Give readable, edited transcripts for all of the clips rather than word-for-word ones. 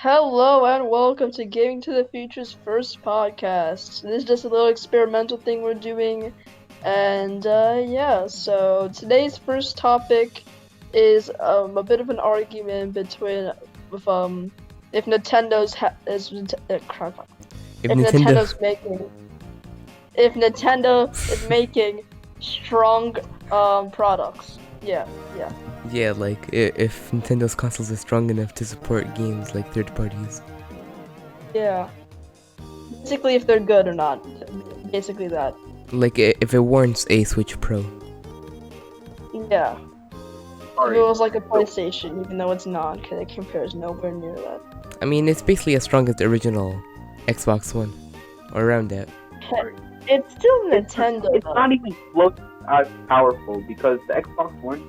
Hello and welcome to Gaming to the Future's first podcast. This is just a little experimental thing we're doing, and so today's first topic is a bit of an argument between if Nintendo's If Nintendo, if Nintendo is making strong products. Yeah. yeah, like if Nintendo's consoles are strong enough to support games like third parties. Yeah. Basically, if they're good or not. Basically that. Like if it warrants a Switch Pro. Yeah. If it was like a PlayStation, even though it's not, because it compares nowhere near that. I mean, it's basically as strong as the original Xbox One, or around that. It's still Nintendo. It's not even close as powerful because the Xbox One,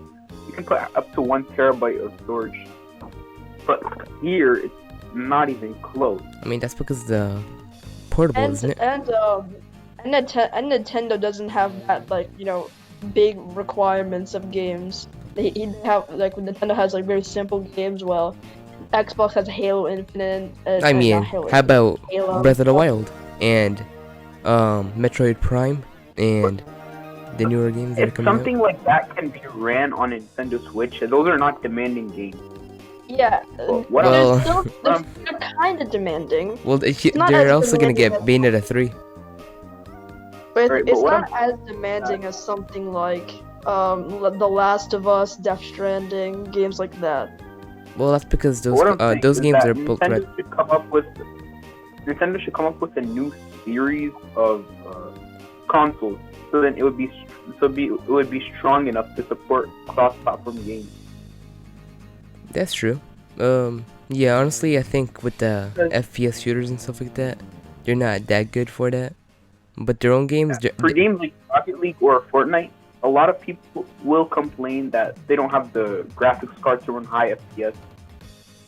you can put up to 1 terabyte of storage. But here, it's not even close. I mean, that's because the portable, isn't it? And Nintendo doesn't have that, big requirements of games. They have, Nintendo has, very simple games, while Xbox has Halo Infinite. I mean, how about Halo. Breath of the Wild and Metroid Prime and the newer games that are If coming something like that can be ran on a Nintendo Switch, those are not demanding games. Yeah, Well- they're kind of demanding. Well, not they're as also gonna demanding get as- Bayonetta 3. But Right, it's but what not as demanding as something like The Last of Us, Death Stranding, games like that. Well, that's because those What I'm saying those is games that are built Nintendo right. should come up with a new series of consoles, so then it would be strong enough to support cross-platform games. That's true. Yeah, honestly, I think with the Because- FPS shooters and stuff like that, they're not that good for that. But their own games, For games like Rocket League or Fortnite, a lot of people will complain that they don't have the graphics card to run high FPS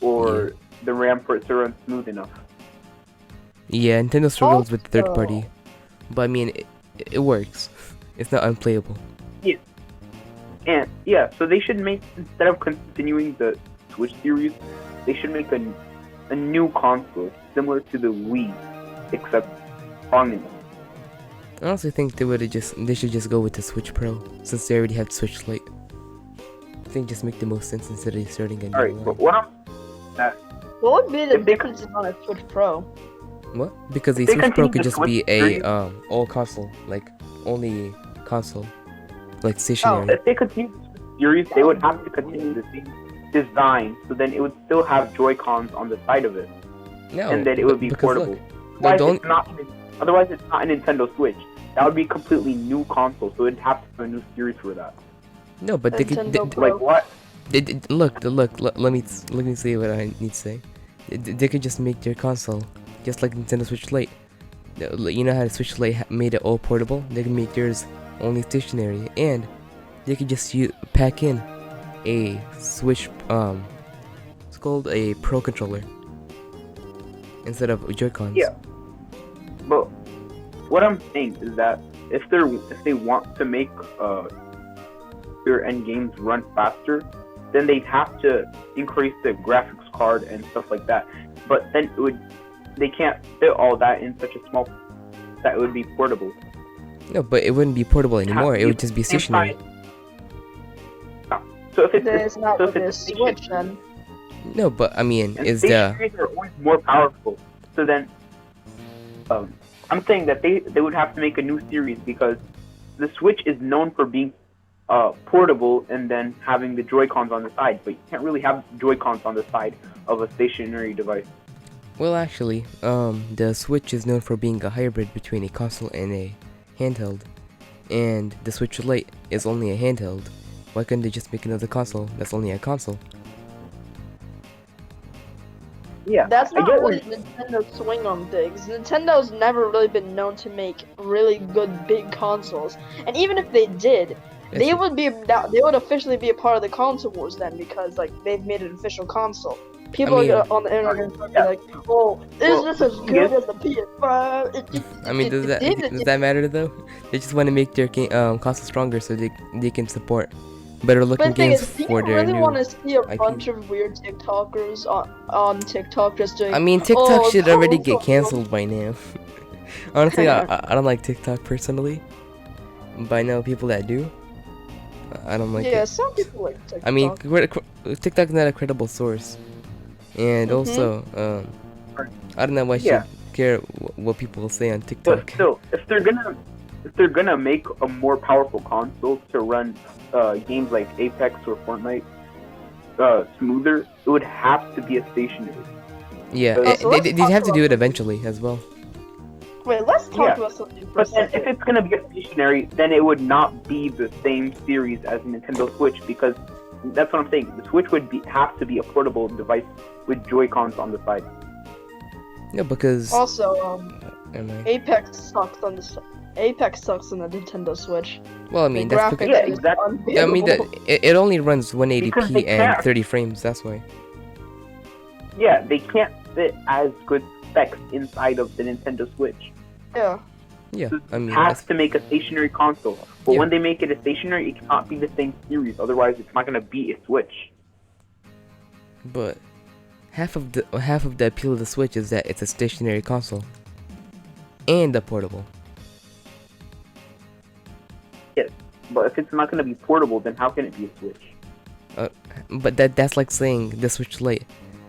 or the RAM for it to run smooth enough. yeah, Nintendo struggles with third Also- party. But I mean, it works. It's not unplayable. And yeah, so they should make, instead of continuing the Switch series, they should make a new console similar to the Wii, except strong enough. I honestly think they should just go with the Switch Pro since they already have the Switch Lite. I think just make the most sense instead of starting a new Alright, line. but what What would be the If they difference on a Switch Pro? What? Because the They Switch Pro continue could the just be Switch a series. all console, like only console, like Oh, stationary. if they continue the Switch series, they would have to continue the same design, so then it would still have Joy-Cons on the side of it, No, and then it would be because portable. look, Otherwise, it's not a Nintendo Switch. That would be a completely new console, so it'd have to be a new series for that. no, but they could. Nintendo Pro. Like what? Let me say what I need to say. They could just make their console just like Nintendo Switch Lite. You know how the Switch Lite made it all portable? They can make theirs only stationary, and they could just pack in a Switch. It's called a Pro controller instead of Joy-Cons. Yeah. But what I'm saying is that if they want to make their end games run faster, then they'd have to increase the graphics card and stuff like that. But then they can't fit all that in such a small that it would be portable. No, but it wouldn't be portable anymore. It would just be Same stationary. size. So if Then it's not so with if a it's Switch, then. No, but I mean, and is the stationaries are always more powerful. So then, I'm saying that they would have to make a new series because the Switch is known for being portable and then having the Joy-Cons on the side, but you can't really have Joy-Cons on the side of a stationary device. Well, actually, the Switch is known for being a hybrid between a console and a handheld, and the Switch Lite is only a handheld. Why couldn't they just make another console that's only a console? Yeah, That's I not get really Nintendo's swing on things. Nintendo's never really been known to make really good big consoles, and even if they did, they would officially be a part of the console wars then, because they've made an official console. People I mean- are on the internet are Yeah. like, "Oh, is this as good yes. as the PS5?" I mean, does that matter though? They just want to make their console stronger so they can support better But looking the thing games is, do you for their really new want to see a IP. bunch of weird TikTokers on TikTok just doing? I mean, TikTok oh, should already console get canceled by now. Honestly, I don't like TikTok personally, but I know people that do. I don't like yeah, it. some people like TikTok. I mean, TikTok's not a credible source, and also, I don't know why I should care what people say on TikTok. But still, if they're gonna make a more powerful console to run games like Apex or Fortnite smoother, it would have to be a stationary. Yeah, so they let's have to talk do it about- eventually as well. Wait, let's talk about something for a But then, second. if it's gonna be a stationary, then it would not be the same series as Nintendo Switch, because that's what I'm saying. The Switch would have to be a portable device with Joy-Cons on the side. No, because Also, am I- Apex sucks on the Nintendo Switch. well, I mean The that's graphics because Yeah, is exactly. I mean that unbearable. it only runs Because 180p they and can't. 30 frames. That's why. Yeah, they can't fit as good specs inside of the Nintendo Switch. Yeah. Yeah, I mean Has that's, to make a stationary console, but Yeah. when they make it a stationary, it cannot be the same series. Otherwise, it's not gonna be a Switch. but half of the appeal of the Switch is that it's a stationary console and a portable. But if it's not gonna be portable, then how can it be a Switch? But that's like saying the Switch Lite.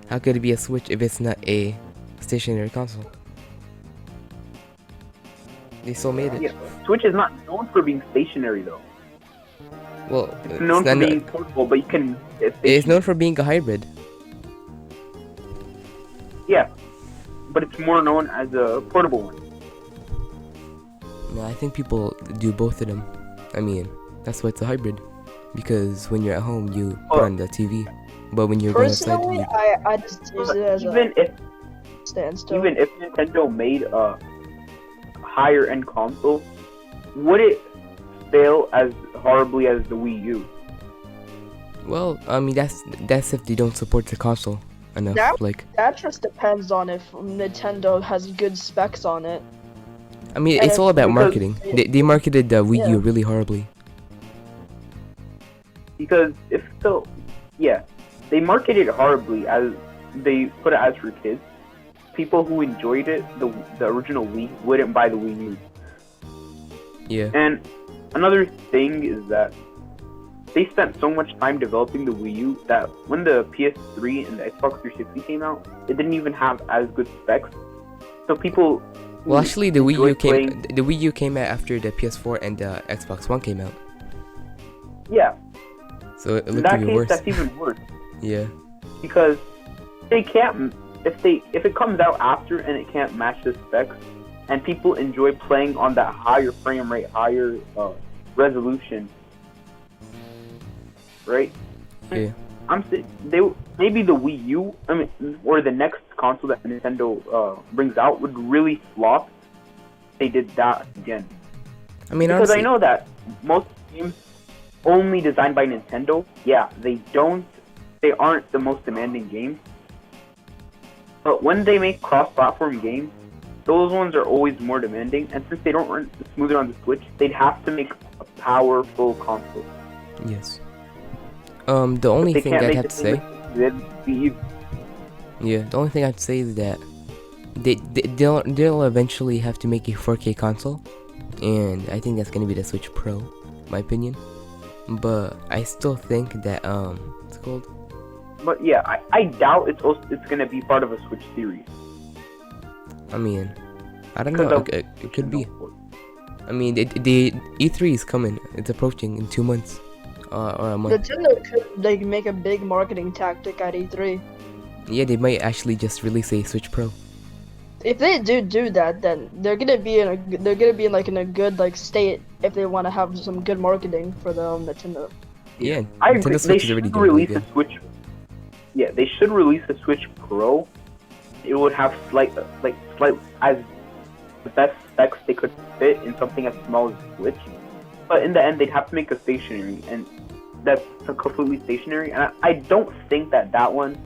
How could it be a Switch if it's not a stationary console? They still made it. Yeah, Switch is not known for being stationary though. Well, It's known for not- being portable, but you can. it's known for being a hybrid. Yeah, but it's more known as a portable one. No, I think people do both of them. I mean, that's why it's a hybrid. Because when you're at home, you put on the TV. But when you're going outside, Personally, you... I just use it as Even a if standstill. even if Nintendo made a higher end console, would it fail as horribly as the Wii U? Well, I mean, that's if they don't support the console enough. That- Like, That just depends on if Nintendo has good specs on it. I mean, And it's if- all about because- marketing. They marketed the Wii U Yeah. really horribly. Because if so, yeah, they marketed it horribly as they put it as for kids. People who enjoyed it, the original Wii, wouldn't buy the Wii U. Yeah. And another thing is that they spent so much time developing the Wii U that when the PS3 and the Xbox 360 came out, it didn't even have as good specs. So people. who Well, actually, the Wii U enjoyed playing- the Wii U came out after the PS4 and the Xbox One came out. Yeah, So it in looked that even case, worse. that's even worse Yeah. because they can't. If it comes out after and it can't match the specs, and people enjoy playing on that higher frame rate, higher resolution, right? Yeah. I'm saying maybe the Wii U, I mean, or the next console that Nintendo brings out would really flop. If they did that again, I mean, because honestly, I know that most games only designed by Nintendo, yeah, they aren't the most demanding games. But when they make cross-platform games, those ones are always more demanding. And since they don't run smoother on the Switch, they'd have to make a powerful console. yes. The only They thing can't I'd make have it to say, the only thing I'd say is that they'll eventually have to make a 4K console, and I think that's gonna be the Switch Pro, my opinion. But I still think that what's it called? But yeah, I doubt it's gonna be part of a Switch series. I mean, I don't know. Because It could be. I mean, the E3 is coming. It's approaching in 2 months, or a month. Nintendo could like make a big marketing tactic at E3. Yeah, they might actually just release a Switch Pro. If they do that, then they're gonna be in a good like state if they want to have some good marketing for the Nintendo. Yeah, I agree. Nintendo They Switch is should already doing really release a good. Switch. Yeah, they should release a Switch Pro. It would have slight as the best specs they could fit in something as small as a Switch. But in the end, they'd have to make a stationary, and that's completely stationary. And I don't think that one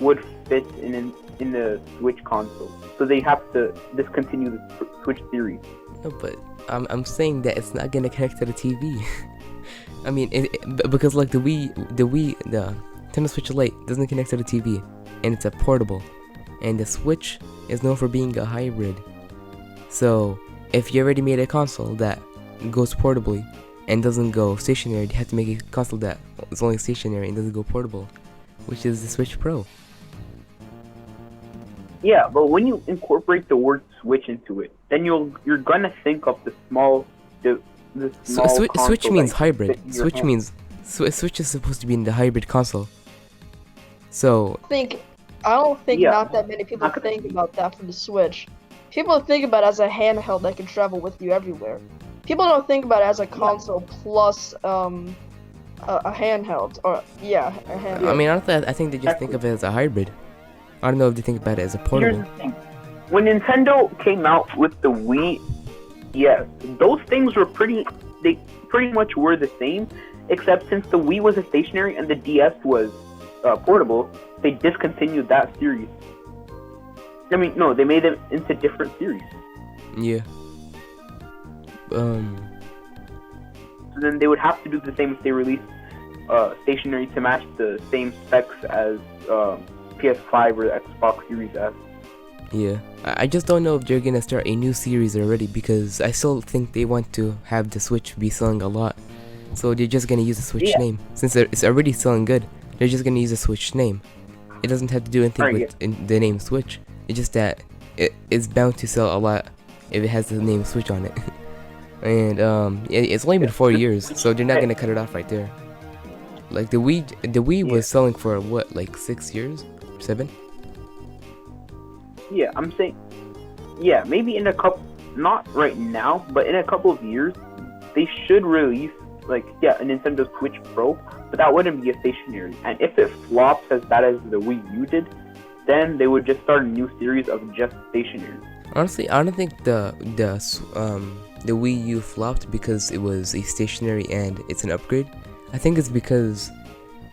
would fit in the Switch console. So they have to discontinue the Switch series. No, but I'm saying that it's not gonna connect to the TV. I mean, because like the Nintendo Switch Lite doesn't connect to the TV, and it's a portable, and the Switch is known for being a hybrid. So if you already made a console that goes portably and doesn't go stationary, you have to make a console that is only stationary and doesn't go portable, which is the Switch Pro. Yeah, but when you incorporate the word Switch into it, then you're gonna think of the small Switch means hybrid. Switch Switch is supposed to be in the hybrid console. So I don't think Yeah. not that many people think about that for the Switch. People think about it as a handheld that can travel with you everywhere. People don't think about it as a console plus a handheld or a handheld. I mean, I think they just think of it as a hybrid. I don't know if they think about it as a Here's portable. the thing. When Nintendo came out with the Wii, yes, those things were they pretty much were the same, except since the Wii was a stationary and the DS was portable, they discontinued that series. I mean, no, they made them into different series. Yeah. So then they would have to do the same if they release stationary to match the same specs as PS5 or Xbox Series S. Yeah, I just don't know if they're gonna start a new series already, because I still think they want to have the Switch be selling a lot. So they're just gonna use the Switch name. Since it's already selling good, they're just gonna use the Switch name. It doesn't have to do anything with the name Switch. It's just that it's bound to sell a lot if it has the name Switch on it. And it's only been 4 years, so they're not gonna cut it off right there. Like the Wii was selling for what, like 6 years, 7? Yeah, I'm saying, yeah, maybe in a couple, not right now, but in a couple of years, they should release, like, yeah, a Nintendo Switch Pro, but that wouldn't be a stationary. And if it flops as bad as the Wii U did, then they would just start a new series of just stationary. Honestly, I don't think the Wii U flopped because it was a stationary and it's an upgrade. I think it's because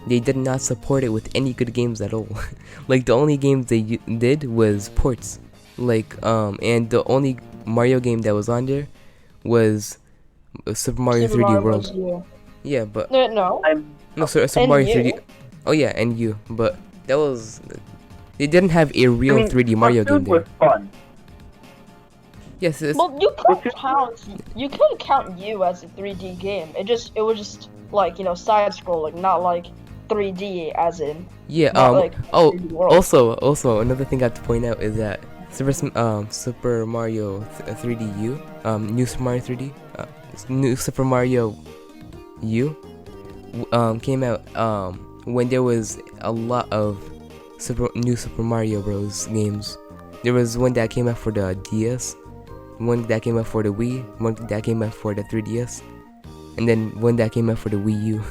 they did not support it with any good games at all. Like the only games they did was ports. Like and the only Mario game that was on there was Super Mario 3D World. Yeah, but No. Super Mario 3D. Oh yeah, and you. But that was, they didn't have a real 3D Mario game there. Was fun. Yes. Well, you could count you as a 3D game. It was just like, side scrolling, not like 3D as in. Yeah. Like Also another thing I have to point out is that Super Mario 3D U, New Super Mario 3D, New Super Mario U, came out when there was a lot of New Super Mario Bros. Games. There was one that came out for the DS, one that came out for the Wii, one that came out for the 3DS, and then one that came out for the Wii U.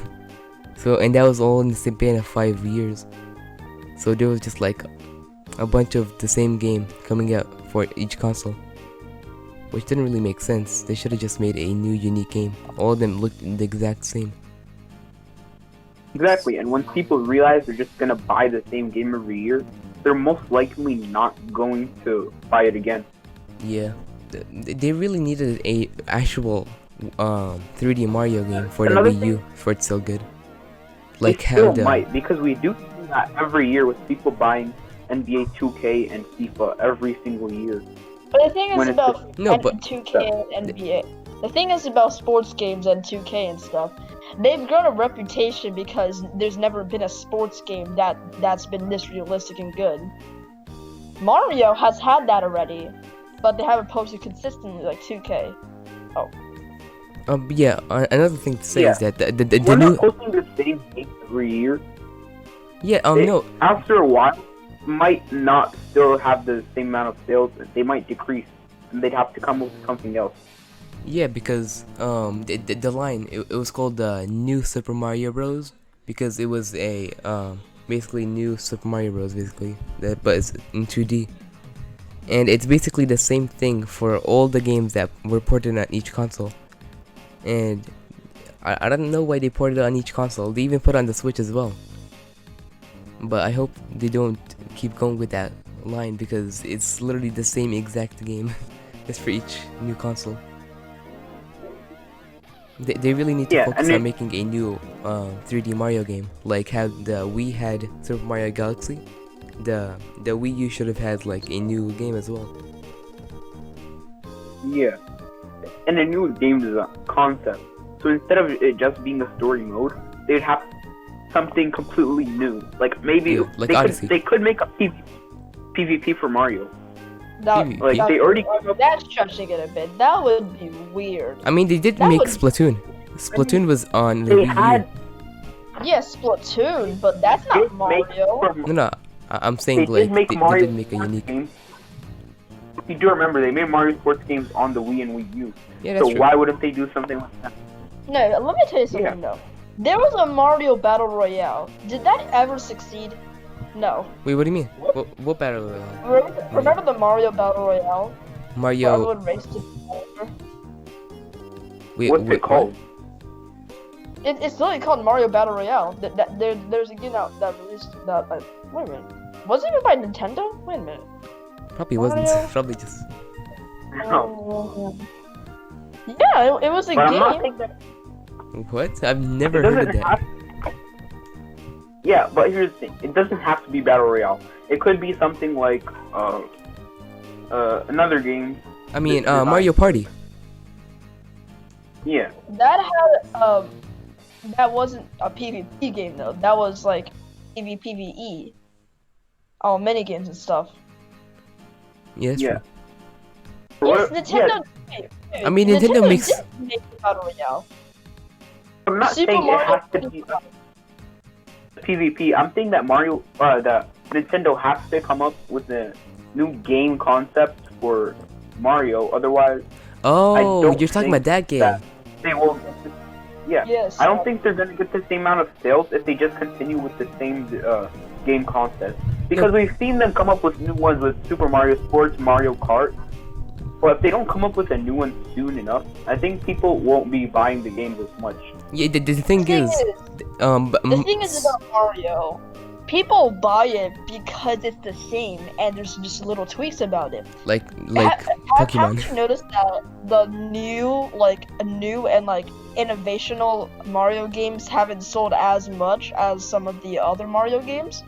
So, and that was all in the span of 5 years. So there was just like a bunch of the same game coming out for each console, which didn't really make sense. They should have just made a new unique game. All of them looked the exact same. Exactly, and when people realize they're just gonna buy the same game every year, they're most likely not going to buy it again. Yeah, they really needed a actual 3D Mario game for the Wii U for it to sell good. Like they still might, because we do see that every year with people buying NBA 2K and FIFA every single year. But the thing is about 2K and NBA. The thing is about sports games and 2K and stuff. They've grown a reputation because there's never been a sports game that's been this realistic and good. Mario has had that already, but they haven't posted consistently like 2K. Oh. Yeah. Another thing to say is that the We're new. not posting the same game every year. Yeah. No. After a while, might not still have the same amount of sales. They might decrease, and they'd have to come up with something else. Yeah, because the line it was called the New Super Mario Bros. Because it was a basically new Super Mario Bros. Basically, but it's in 2D, and it's basically the same thing for all the games that were ported on each console. And I don't know why they ported it on each console. They even put it on the Switch as well. But I hope they don't keep going with that line, because it's literally the same exact game just for each new console. They really need to Yeah, focus and on making a new 3D Mario game, like how the Wii had Super Mario Galaxy. The Wii U should have had like a new game as well. Yeah. And a new game design concept. So instead of it just being a story mode, they'd have something completely new. Like maybe Yeah, like Odyssey. they could make a PvP for Mario. That, Like they already came up. that's stretching it a bit. That would be weird. I mean, they did That make would- Splatoon. Splatoon was on the They Wii U. had Yes, Splatoon, but that's they not make Mario. for- No, I'm they saying did like make they Mario did make a sports unique. games. If you do remember, they made Mario sports games on the Wii and Wii U. Yeah, that's So true. why wouldn't they do something like that? No, let me tell you something though. There was a Mario Battle Royale. Did that ever succeed? No. Wait, what do you mean? What battle? Remember the Mario Battle Royale? Where Mario. everyone raced to Wait, What's it called? It's literally called Mario Battle Royale. There's a game out that released that. Wait a minute. Was it even by Nintendo? Wait a minute. Probably wasn't. Mario- Probably just. No. Yeah, it was a But I'm not game. saying that What? I've it never heard of doesn't that. have. Yeah, but here's the thing. It doesn't have to be Battle Royale. It could be something like another game. I mean, Design. Mario Party. Yeah. That had that wasn't a PvP game though. That was like PvPvE. Oh, mini games and stuff. Yeah, that's Yeah. true. Yes, What- Nintendo. Yeah, I mean, Nintendo makes- did make the Battle Royale. I'm not Super saying Mario it has to be PvP. I'm saying that that Nintendo has to come up with a new game concept for Mario. Otherwise, Oh, don't you're talking think about that game. that they will. Yeah. Yes. I don't think they're gonna get the same amount of sales if they just continue with the same game concept. Because we've seen them come up with new ones with Super Mario Sports, Mario Kart. But if they don't come up with a new one soon enough, I think people won't be buying the games as much. Yeah, the thing is, The thing is about Mario, people buy it because it's the same, and there's just little tweaks about it. like Have Pokemon. you noticed that the new and innovational Mario games haven't sold as much as some of the other Mario games?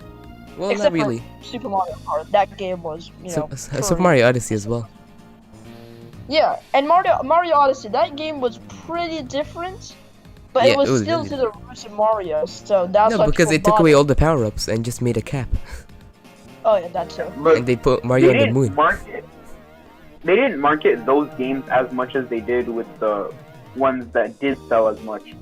Well, Except not really. for Super Mario Kart. That game was, Super Mario Odyssey as well. Yeah, and Mario Odyssey, that game was pretty different, but Yeah, it was it was still really to the roots of Mario, so that's No, why because people it took bought away it. all the power-ups and just made a cap, Oh yeah, that too. But and they put Mario on the moon. They didn't market those games as much as they did with the ones that did sell as much.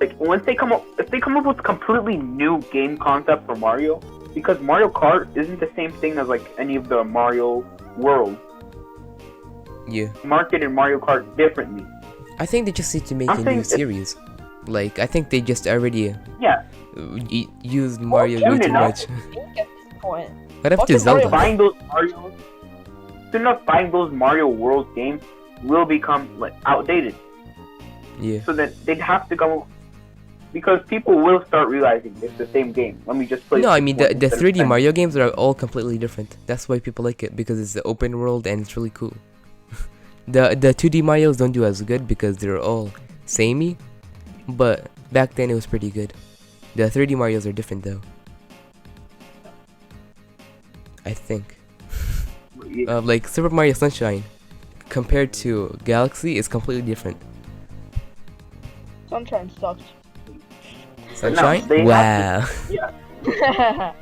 Like once they come up, if they come up with completely new game concept for Mario, because Mario Kart isn't the same thing as like any of the Mario world. Yeah, Marketed Mario Kart differently. I think they just need to make I'm a saying new it- series. Like, I think they just already Yeah, used Mario way soon too enough. much. I think at this point, What happened to Fucking Mario Zelda? buying those Mario, soon enough buying those Mario World games will become like outdated. Yeah. So that they'd have to go because people will start realizing it's the same game. Let me just play. No, I this mean one the instead of 3D 10. Mario games are all completely different. That's why people like it, because it's the open world and it's really cool. the 2D Marios don't do as good because they're all samey, but back then it was pretty good. The 3D Marios are different though. I think. Yeah. Like Super Mario Sunshine compared to Galaxy is completely different. Sunshine sucked. Sunshine? they Wow. Yeah.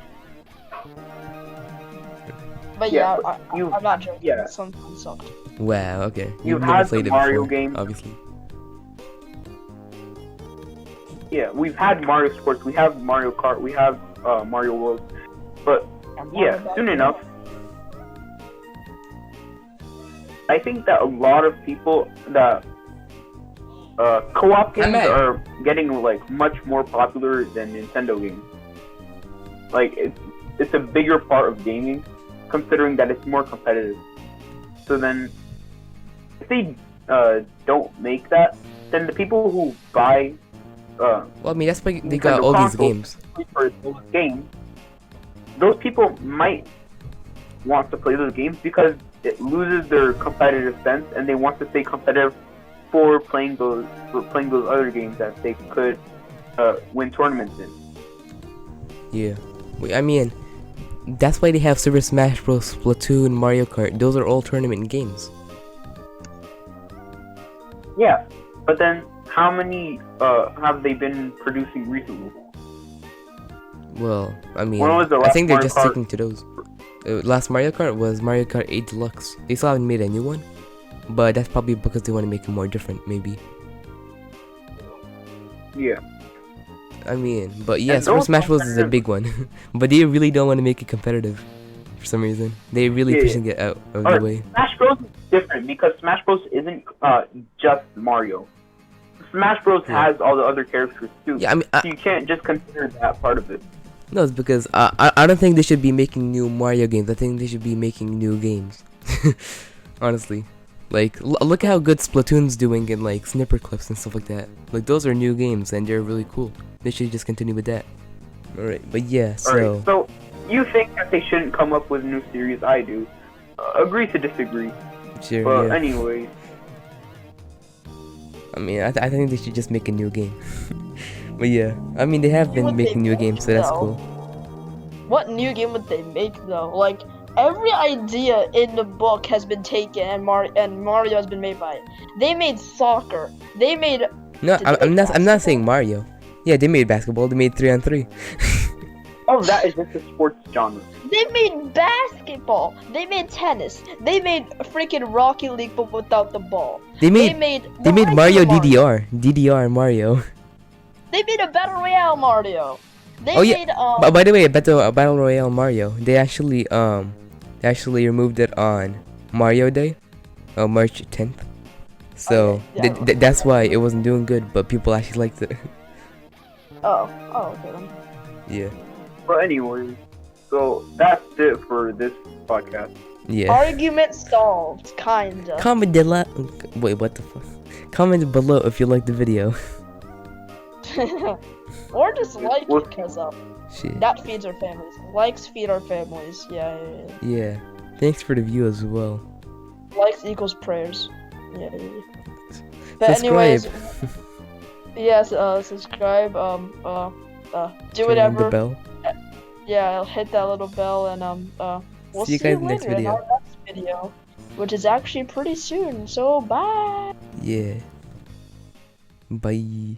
But Yeah, yeah, but you- I'm not joking. yeah. Sunshine sucked. Wow, okay. You've never had the played it Mario before, games. obviously. Yeah, we've had Mario Sports, we have Mario Kart, we have Mario World, but yeah, soon enough. I think that a lot of people that co-op games I'm mad. are getting like much more popular than Nintendo games. Like it's a bigger part of gaming, considering that it's more competitive. So then, if they don't make that, then the people who buy Well, I mean, that's why they got Nintendo all these consoles games. for those games, those people might want to play those games because it loses their competitive sense and they want to stay competitive for playing those other games that they could win tournaments in. Yeah. I mean, that's why they have Super Smash Bros, Splatoon, Mario Kart. Those are all tournament games. Yeah, but then how many have they been producing recently? Well, I mean, When was the I last think they're Mario just Kart? sticking to those. Last Mario Kart was Mario Kart 8 Deluxe. They still haven't made a new one, but that's probably because they want to make it more different, maybe. Yeah. I mean, but yeah, And Super those Smash Bros is a competitive- big one, but they really don't want to make it competitive for some reason. They really Yeah. pushing it out of the Alright, way. Smash Bros is different because Smash Bros isn't just Mario. Smash Bros Yeah. has all the other characters too. Yeah, I mean, So you can't just consider that part of it. no, it's because I don't think they should be making new Mario games. I think they should be making new games. Honestly, like look at how good Splatoon's doing in like snipper clips and stuff like that. Like those are new games and they're really cool. They should just continue with that. All right, but yeah, so Alright, so you think that they shouldn't come up with new series? I do. Agree to disagree. sure, But yeah. anyway, I mean, I think they should just make a new game. But yeah, I mean they have been What they making new make, games, so that's though. cool. What new game would they make though? Like every idea in the book has been taken, and Mario has been made by it. They made soccer. They made. No, Did I'm they not. I'm not saying Mario. Yeah, they made basketball. They made 3-on-3. oh, that is just a sports genre. They made basketball. They made tennis. They made freaking Rocket League, but without the ball. They They made made. the Mario regular DDR Mario. They made a battle royale Mario. They Oh, yeah. made But by the way, Battle Royale Mario, they actually removed it on Mario Day, March 10th. So Okay, yeah. that's why it wasn't doing good, but people actually liked it. Oh, okay then. Yeah, But anyway, so that's it for this podcast. yeah. Argument solved, kinda. Comment below. Wait, what the fuck? Comment below if you liked the video. Or just like Well- it, because Shit. that feeds our families. Likes feed our families. Yeah. Yeah. Thanks for the view as well. Likes equals prayers. Yeah. But Subscribe. anyways, yes. Subscribe. Do Turn whatever. on the bell. Yeah, hit that little bell, and we'll See you guys in the later next in video. our next video, which is actually pretty soon. So bye. Yeah. Bye.